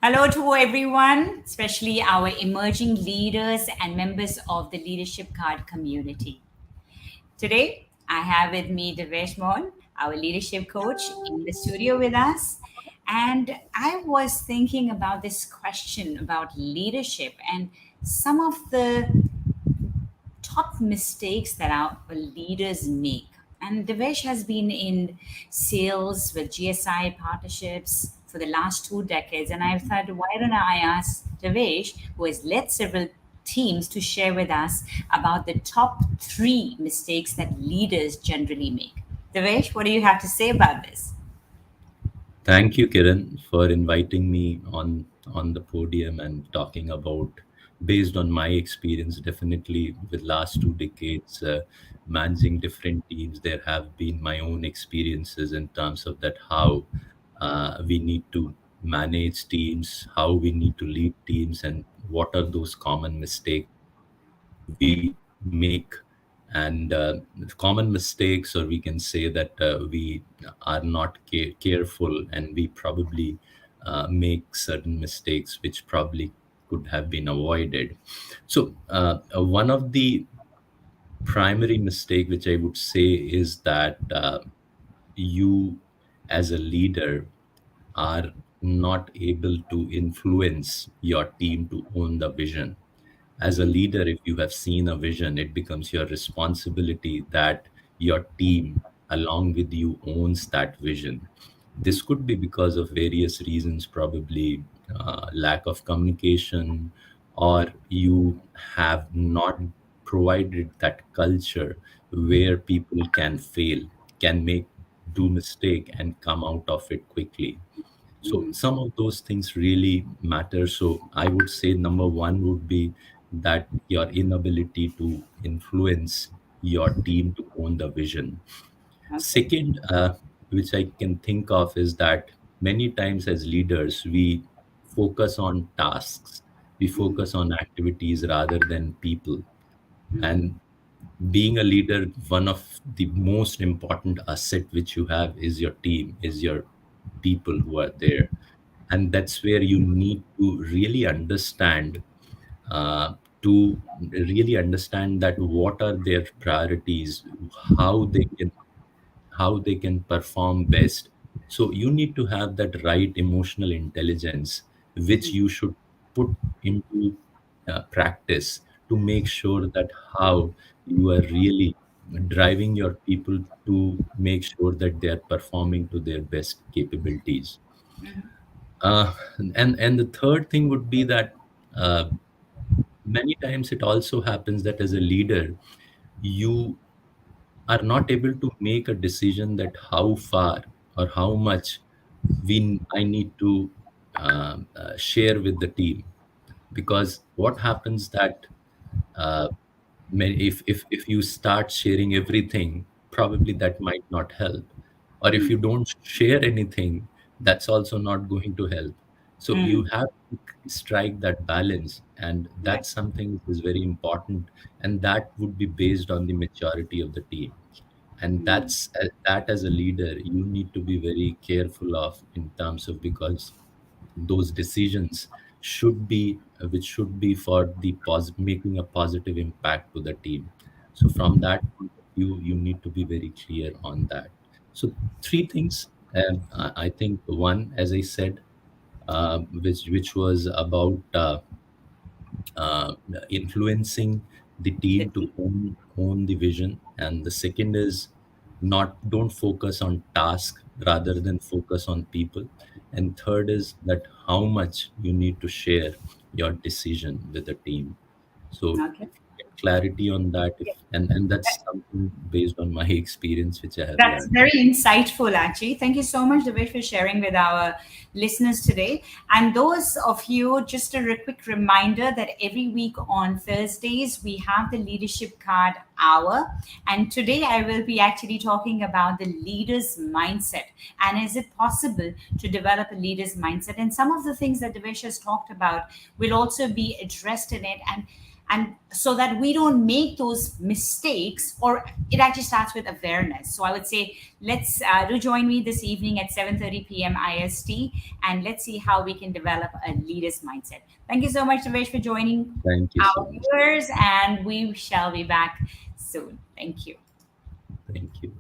Hello to everyone, especially our emerging leaders and members of the Leadership Card community. Today, I have with me Devesh Mohan, our leadership coach, in the studio with us. And I was thinking about this question about leadership and some of the top mistakes that our leaders make. And Devesh has been in sales with GSI partnerships for the last 2 decades. And I thought, why don't I ask Devesh, who has led several teams, to share with us about the top three mistakes that leaders generally make? Devesh, what do you have to say about this? Thank you, Kiran, for inviting me on the podium and talking about, based on my experience, definitely with last 2 decades, managing different teams. There have been my own experiences in terms of that how we need to manage teams, how we need to lead teams, and what are those common mistakes we make. And common mistakes, or we can say that we are not careful, and we probably make certain mistakes which probably could have been avoided. So one of the primary mistake which I would say is that you as a leader are not able to influence your team to own the vision. As a leader, if you have seen a vision, it becomes your responsibility that your team along with you owns that vision. This could be because of various reasons, probably lack of communication, or you have not provided that culture where people can fail, can make do mistake and come out of it quickly. So some of those things really matter. So I would say number one would be that your inability to influence your team to own the vision. Okay. Second, which I can think of, is that many times as leaders, we focus on tasks, we focus on activities rather than people. And being a leader, one of the most important asset which you have is your team, is your people who are there. And that's where you need to really understand, uh, to really understand that what are their priorities, how they can how they can perform best. So you need to have that right emotional intelligence, which you should put into practice to make sure that how you are really driving your people to make sure that they are performing to their best capabilities. And the third thing would be that uh, many times it also happens that as a leader, you are not able to make a decision that how far or how much I need to share with the team. Because what happens that uh, if you start sharing everything, probably that might not help. Or if you don't share anything, that's also not going to help. So you have to strike that balance, and Right. that's something which is very important, and that would be based on the maturity of the team. And that as a leader you need to be very careful of, in terms of, because those decisions should be which should be for the making a positive impact to the team. So from that point of view, you need to be very clear on that. So three things. I think one, as I said, which was about uh, influencing the The team to team. own the vision. And the second is, not don't focus on task rather than focus on people. And third is that how much you need to share your decision with the team. So Okay. if you get clarity on that, if and that's something based on my experience which I have That's learned. very insightful, actually. Thank you so much, Devesh, for sharing with our listeners today. And those of you, just a quick reminder that every week on Thursdays, we have the Leadership Card Hour. And today, I will be actually talking about the leader's mindset. And is it possible to develop a leader's mindset? And some of the things that Devesh has talked about will also be addressed in it. and so that we don't make those mistakes, or it actually starts with awareness. So I would say, let's do join me this evening at 7:30 p.m. IST, and let's see how we can develop a leader's mindset. Thank you so much, Devesh, for joining Thank you so our much. viewers, and we shall be back soon. Thank you. Thank you.